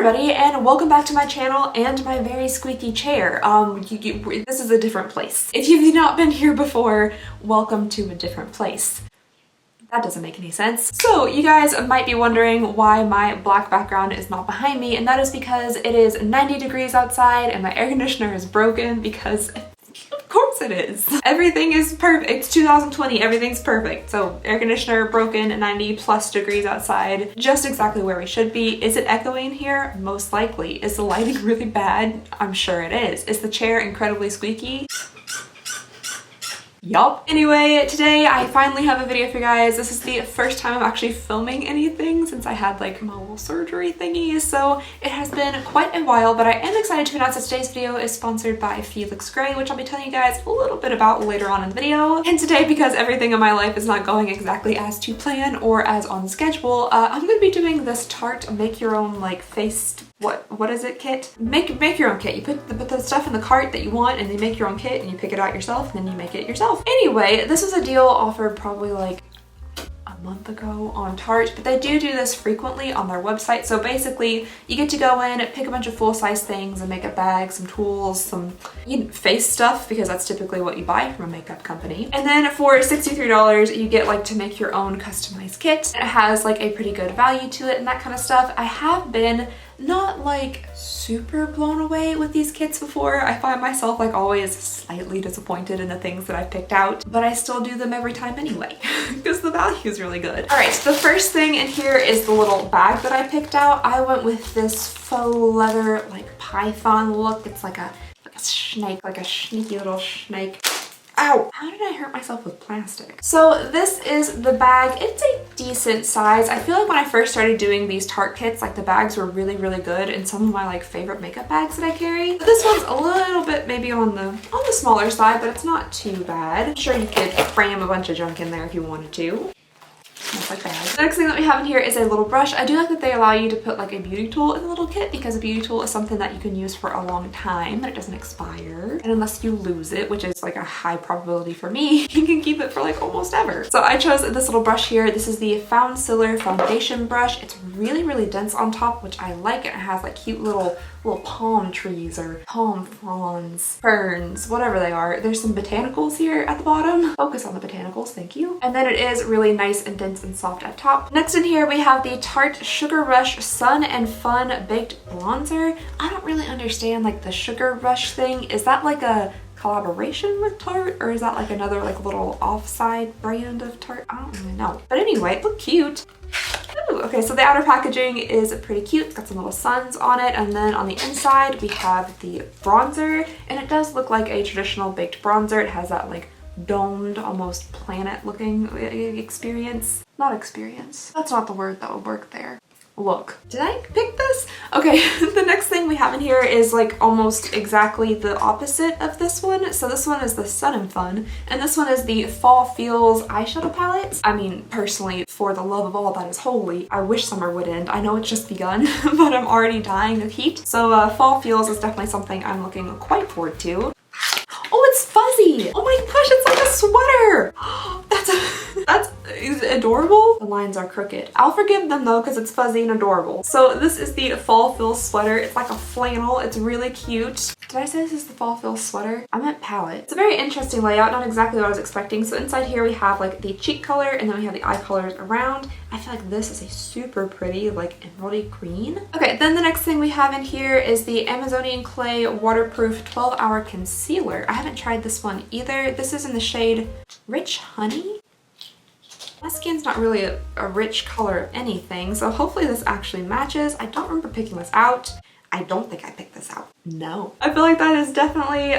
everybody, and welcome back to my channel and my very squeaky chair. This is a different place. If you've not been here before, welcome to a different place. That doesn't make any sense. So you guys might be wondering why my black background is not behind me, and that is because it is 90 degrees outside and my air conditioner is broken because of course it is. Everything is perfect. It's 2020, everything's perfect. So air conditioner broken, 90 plus degrees outside, just exactly where we should be. Is it echoing here? Most likely. Is the lighting really bad? I'm sure it is. Is the chair incredibly squeaky? Yup. Anyway, today I finally have a video for you guys. This is the first time I'm actually filming anything since I had like my little surgery thingy, so it has been quite a while, but I am excited to announce that today's video is sponsored by Felix Gray, which I'll be telling you guys a little bit about later on in the video. And today, because everything in my life is not going exactly as to plan or as on schedule, I'm going to be doing this Tarte make your own like face, what is it, kit? Make your own kit. You put the stuff in the cart that you want and you make your own kit and you pick it out yourself and then you make it yourself. Anyway, this was a deal offered probably like a month ago on Tarte, but they do this frequently on their website. So basically you get to go in, pick a bunch of full-size things, a makeup bag, some tools, some face stuff, because that's typically what you buy from a makeup company. And then for $63 you get like to make your own customized kit. It has like a pretty good value to it and that kind of stuff. I have been not like super blown away with these kits before. I find myself like always slightly disappointed in the things that I've picked out, but I still do them every time anyway because the value is really good. All right, so the first thing in here is the little bag that I picked out. I went with this faux leather like python look. It's like a snake, like a sneaky little snake. Ow! How did I hurt myself with plastic? So this is the bag. It's a decent size. I feel like when I first started doing these Tarte kits, like the bags were really good and some of my like favorite makeup bags that I carry. But this one's a little bit maybe on the smaller side, but it's not too bad. I'm sure you could cram a bunch of junk in there if you wanted to. Like that. The next thing that we have in here is a little brush. I do like that they allow you to put like a beauty tool in the little kit, because a beauty tool is something that you can use for a long time and it doesn't expire. And unless you lose it, which is like a high probability for me, you can keep it for like almost ever. So I chose this little brush here. This is the Faunciller foundation brush. It's really dense on top, which I like. It has like cute little palm trees or palm fronds, ferns, whatever they are. There's some botanicals here at the bottom. Focus on the botanicals, thank you. And then it is really nice and dense and soft at top. Next in here we have the Tarte Sugar Rush Sun and Fun Baked Bronzer. I don't really understand like the Sugar Rush thing. Is that like a collaboration with Tarte, or is that like another like little offside brand of Tarte? I don't really know. But anyway, it looked cute. Ooh, okay, so the outer packaging is pretty cute. It's got some little suns on it, and then on the inside we have the bronzer, and it does look like a traditional baked bronzer. It has that like domed, almost planet looking experience. Not experience. That's not the word that would work there. Look. Did I pick this? Okay, the next thing we have in here is like almost exactly the opposite of this one. So this one is the Sun and Fun, and this one is the Fall Feels eyeshadow palette. I mean, personally, for the love of all that is holy, I wish summer would end. I know it's just begun, but I'm already dying of heat. So Fall Feels is definitely something I'm looking quite forward to. Oh, it's fuzzy! Oh my gosh, it's like a sweater! That's adorable. The lines are crooked. I'll forgive them though because it's fuzzy and adorable. So this is the Fall Feels sweater. It's like a flannel. It's really cute. Did I say this is the Fall Feels sweater? I meant palette. It's a very interesting layout, not exactly what I was expecting. So inside here we have like the cheek color, and then we have the eye colors around. I feel like this is a super pretty like emeraldy green. Okay, then the next thing we have in here is the Amazonian Clay Waterproof 12-Hour Concealer. I haven't tried this one either. This is in the shade Rich Honey. My skin's not really a rich color of anything, so hopefully this actually matches. I don't remember picking this out. I don't think I picked this out. No. I feel like that is definitely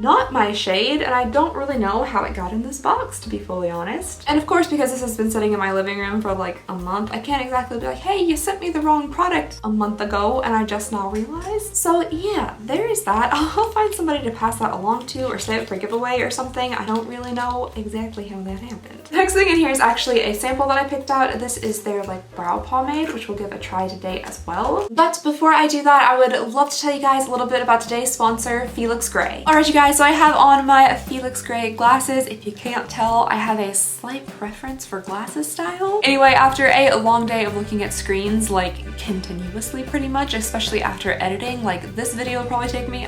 not my shade, and I don't really know how it got in this box, to be fully honest. And of course, because this has been sitting in my living room for like a month, I can't exactly be like, hey, you sent me the wrong product a month ago and I just now realized. So yeah, there is that. I'll find somebody to pass that along to or save it for a giveaway or something. I don't really know exactly how that happened. The next thing in here is actually a sample that I picked out. This is their like brow pomade, which we'll give a try today as well. But before I do that, I would love to tell you guys a little bit about today's sponsor, Felix Gray. Alright you guys, so I have on my Felix Gray glasses. If you can't tell, I have a slight preference for glasses style. Anyway, after a long day of looking at screens like continuously pretty much, especially after editing, like this video will probably take me,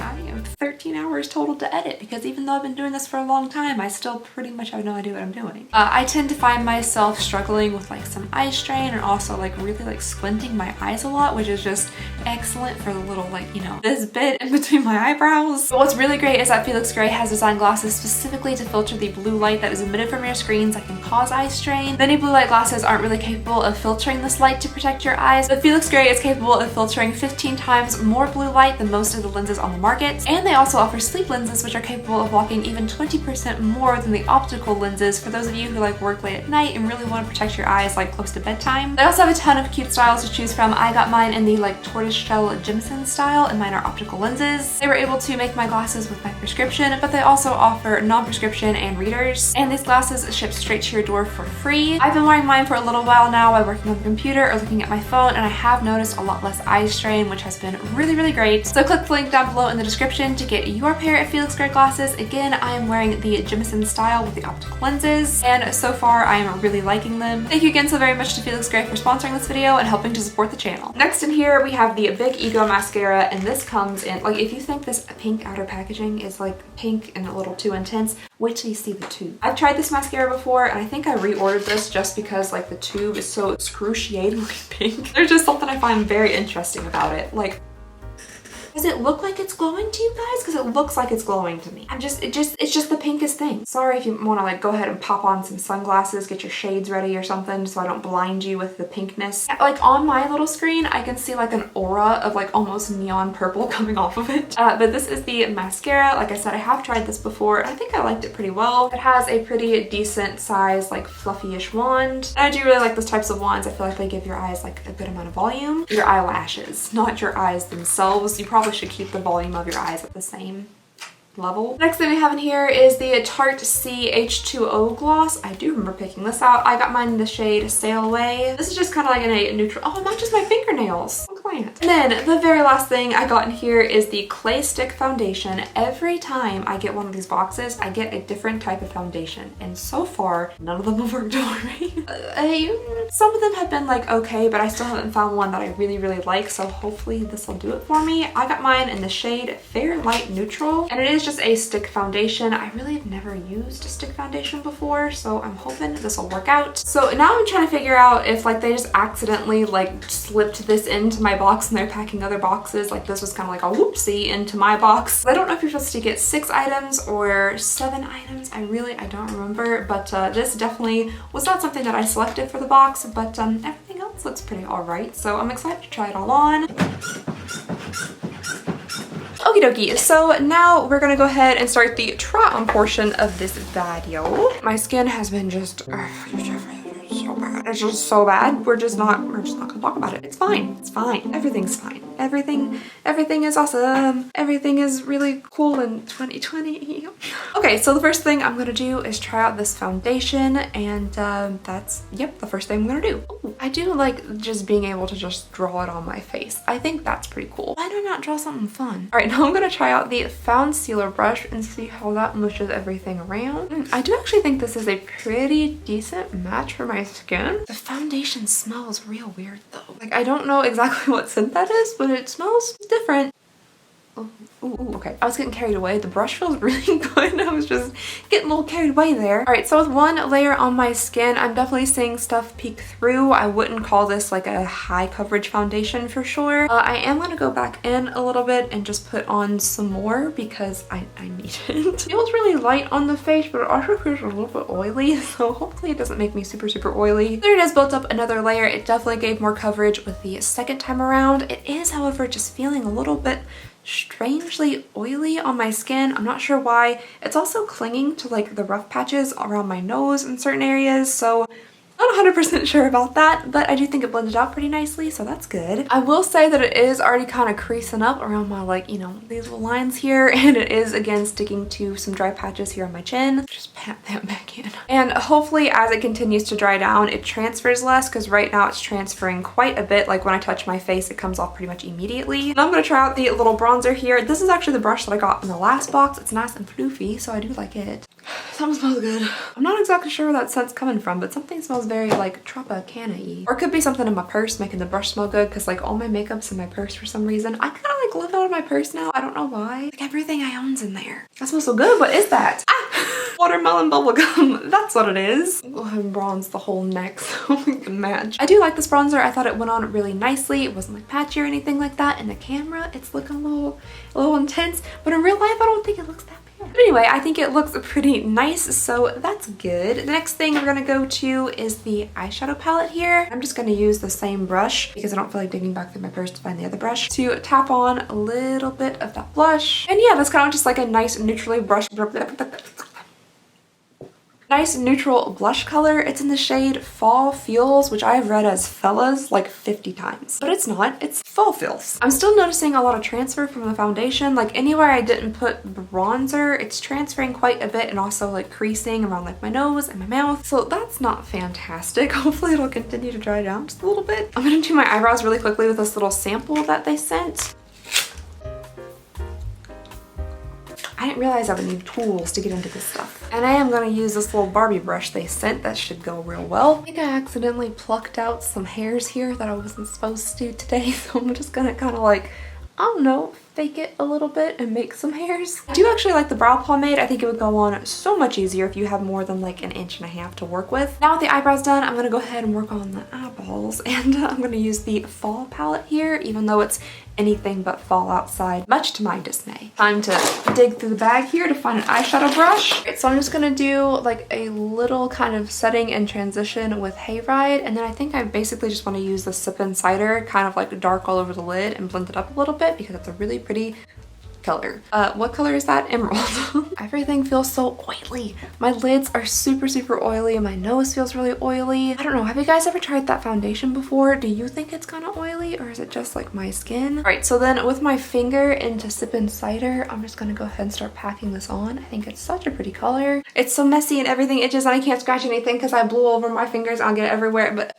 13 hours total to edit, because even though I've been doing this for a long time, I still pretty much have no idea what I'm doing. I tend to find myself struggling with like some eye strain and also like really like squinting my eyes a lot, which is just excellent for the little like, you know, this bit in between my eyebrows. But what's really great is that Felix Gray has designed glasses specifically to filter the blue light that is emitted from your screens that can cause eye strain. Many blue light glasses aren't really capable of filtering this light to protect your eyes, but Felix Gray is capable of filtering 15 times more blue light than most of the lenses on the market, and they also offer sleep lenses which are capable of blocking even 20% more than the optical lenses for those of you who like work late at night and really want to protect your eyes like close to bedtime. They also have a ton of cute styles to choose from. I got mine in the like tortoiseshell Jimson style, and mine are optical lenses. They were able to make my glasses with my prescription, but they also offer non-prescription and readers, and these glasses ship straight to your door for free. I've been wearing mine for a little while now while working on the computer or looking at my phone, and I have noticed a lot less eye strain, which has been really great. So click the link down below in the description to get your pair of Felix Gray glasses. Again, I am wearing the Jimson style with the optical lenses, and so far I am really liking them. Thank you again so very much to Felix Gray for sponsoring this video and helping to support the channel. Next in here we have the Big Ego mascara, and this comes in, like, if you think this pink outer packaging is like pink and a little too intense, wait till you see the tube. I've tried this mascara before, and I think I reordered this just because like the tube is so excruciatingly pink. There's just something I find very interesting about it. Like, does it look like it's glowing to you guys? Because it looks like it's glowing to me. It's just the pinkest thing. Sorry if you want to like go ahead and pop on some sunglasses, get your shades ready or something so I don't blind you with the pinkness. Like on my little screen, I can see like an aura of like almost neon purple coming off of it. But this is the mascara. Like I said, I have tried this before, and I think I liked it pretty well. It has a pretty decent size, like fluffy-ish wand. And I do really like those types of wands. I feel like they give your eyes like a good amount of volume. Your eyelashes, not your eyes themselves. You probably should keep the volume of your eyes at the same level. Next thing we have in here is the Tarte C H2O gloss. I do remember picking this out. I got mine in the shade Sail Away. This is just kind of like a neutral, oh, it matches my fingernails. Look at that. And then the very last thing I got in here is the Clay Stick foundation. Every time I get one of these boxes, I get a different type of foundation, and so far none of them have worked on me. Some of them have been like okay, but I still haven't found one that I really like, so hopefully this will do it for me. I got mine in the shade Fair Light Neutral, and it is just a stick foundation. I really have never used a stick foundation before, so I'm hoping this will work out. So now I'm trying to figure out if like they just accidentally like slipped this into my box and they're packing other boxes. Like this was kind of like a whoopsie into my box. I don't know if you're supposed to get 6 items or 7 items. I don't remember, but this definitely was not something that I selected for the box, but everything else looks pretty alright, so I'm excited to try it all on. Okie dokie, so now we're gonna go ahead and start the try on portion of this video. My skin has been just so bad. It's just so bad. We're just not gonna talk about it. It's fine. It's fine. Everything's fine. Everything is awesome. Everything is really cool in 2020. Okay, so the first thing I'm gonna do is try out this foundation, and that's, yep, the first thing I'm gonna do. Ooh, I do like just being able to just draw it on my face. I think that's pretty cool. Why do I not draw something fun? All right, now I'm gonna try out the Found Sealer brush and see how that mushes everything around. I do actually think this is a pretty decent match for my skin. The foundation smells real weird though. Like I don't know exactly what scent that is, but it smells different. Ooh, okay. I was getting carried away. The brush feels really good. I was just getting a little carried away there. All right, so with one layer on my skin, I'm definitely seeing stuff peek through. I wouldn't call this like a high coverage foundation for sure. I am gonna go back in a little bit and just put on some more because I need it. It feels really light on the face, but it also feels a little bit oily, so hopefully it doesn't make me super oily. There it is, built up another layer. It definitely gave more coverage with the second time around. It is, however, just feeling a little bit strangely oily on my skin. I'm not sure why. It's also clinging to like the rough patches around my nose in certain areas, so Not 100% sure about that, but I do think it blended out pretty nicely, so that's good. I will say that it is already kind of creasing up around my, like, you know, these little lines here, and it is again sticking to some dry patches here on my chin. Just pat that back in. And hopefully as it continues to dry down, it transfers less, because right now it's transferring quite a bit. Like when I touch my face, it comes off pretty much immediately. And I'm gonna try out the little bronzer here. This is actually the brush that I got in the last box. It's nice and floofy, so I do like it. Something smells good. I'm not exactly sure where that scent's coming from, but something smells very like Tropicana-y. Or it could be something in my purse making the brush smell good, because like all my makeup's in my purse for some reason. I kind of like live out of my purse now. I don't know why. Like everything I own's in there. That smells so good. What is that? Ah! Watermelon bubblegum. That's what it is. Go ahead and bronze the whole neck so we can match. I do like this bronzer. I thought it went on really nicely. It wasn't like patchy or anything like that. In the camera, it's looking a little intense, but in real life, I don't think it looks that bad. But anyway, I think it looks pretty nice, so that's good. The next thing we're gonna go to is the eyeshadow palette here. I'm just gonna use the same brush because I don't feel like digging back through my purse to find the other brush to tap on a little bit of that blush. And yeah, that's kind of just like a nice neutrally brushed nice neutral blush color. It's in the shade Fall Feels, which I have read as Fellas like 50 times, but it's not. It's Fall Feels. I'm still noticing a lot of transfer from the foundation. Like anywhere I didn't put bronzer, it's transferring quite a bit, and also like creasing around like my nose and my mouth. So that's not fantastic. Hopefully it'll continue to dry down just a little bit. I'm gonna do my eyebrows really quickly with this little sample that they sent. I didn't realize I would need tools to get into this stuff. And I am gonna use this little Barbie brush they sent. That should go real well. I think I accidentally plucked out some hairs here that I wasn't supposed to today, so I'm just gonna kind of like, I don't know, fake it a little bit and make some hairs. I do actually like the brow pomade. I think it would go on so much easier if you have more than like an inch and a half to work with. Now with the eyebrows done, I'm gonna go ahead and work on the eyeballs, and I'm gonna use the fall palette here, even though it's anything but fall outside, much to my dismay. Time to dig through the bag here to find an eyeshadow brush. Right, so I'm just gonna do like a little kind of setting and transition with Hayride, and then I think I basically just want to use the Sippin' Cider, kind of like dark all over the lid, and blend it up a little bit because it's a really pretty color. What color is that? Emerald. Everything feels so oily. My lids are super oily. My nose feels really oily. I don't know. Have you guys ever tried that foundation before? Do you think it's kind of oily, or is it just like my skin? All right, so then with my finger into Sippin' Cider, I'm just gonna go ahead and start packing this on. I think it's such a pretty color. It's so messy and everything itches, and I can't scratch anything because I blew over my fingers. I'll get it everywhere, but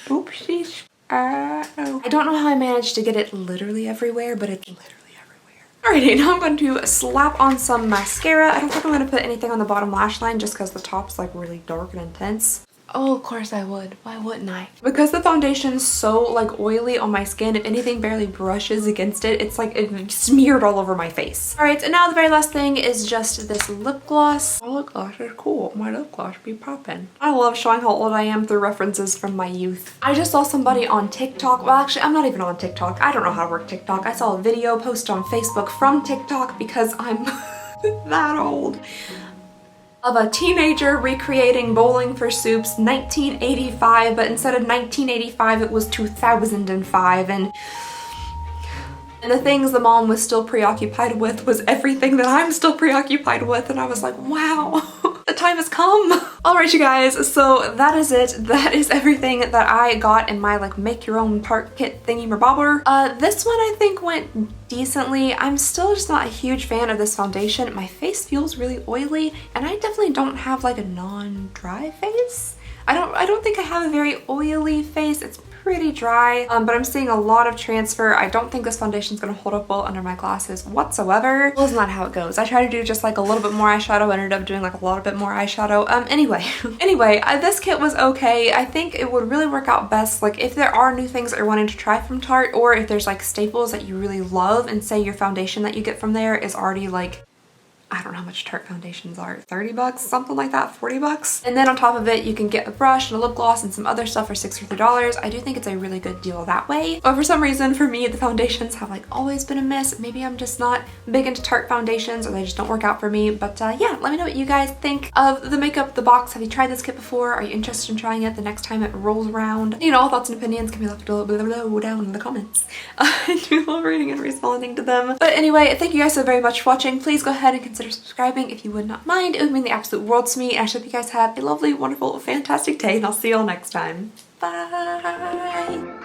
oopsies. I don't know how I managed to get it literally everywhere, but it's literally alrighty, now I'm going to slap on some mascara. I don't think I'm going to put anything on the bottom lash line just because the top's like really dark and intense. Oh, of course I would. Why wouldn't I? Because the foundation's so like oily on my skin, if anything barely brushes against it, it's like it smeared all over my face. All right, and now the very last thing is just this lip gloss. My lip gloss is cool. My lip gloss be popping. I love showing how old I am through references from my youth. I just saw somebody on TikTok. Well, actually, I'm not even on TikTok. I don't know how to work TikTok. I saw a video posted on Facebook from TikTok because I'm that old, of a teenager recreating Bowling for Soup's 1985, but instead of 1985 it was 2005, and the things the mom was still preoccupied with was everything that I'm still preoccupied with, and I was like, wow, the time has come. Alright you guys, so that is it. That is everything that I got in my like make your own Tarte kit thingy-mabobber. This one I think went decently. I'm still just not a huge fan of this foundation. My face feels really oily, and I definitely don't have like a non-dry face. I don't think I have a very oily face. It's pretty dry, but I'm seeing a lot of transfer. I don't think this foundation is going to hold up well under my glasses whatsoever. Well, isn't that how it goes? I tried to do just like a little bit more eyeshadow, ended up doing like a lot bit more eyeshadow. Anyway, this kit was okay. I think it would really work out best like if there are new things that you're wanting to try from Tarte, or if there's like staples that you really love, and say your foundation that you get from there is already like, I don't know how much Tarte foundations are, 30 bucks, something like that, 40 bucks. And then on top of it, you can get a brush and a lip gloss and some other stuff for $6 or $3. I do think it's a really good deal that way. But for some reason, for me, the foundations have like always been a miss. Maybe I'm just not big into Tarte foundations, or they just don't work out for me. But yeah, let me know what you guys think of the Makeup the Box. Have you tried this kit before? Are you interested in trying it the next time it rolls around? You know, all thoughts and opinions can be left below down in the comments. I do love reading and responding to them. But anyway, thank you guys so very much for watching. Please go ahead and consider consider subscribing if you would not mind. It would mean the absolute world to me, and I hope you guys have a lovely, wonderful, fantastic day, and I'll see you all next time. Bye!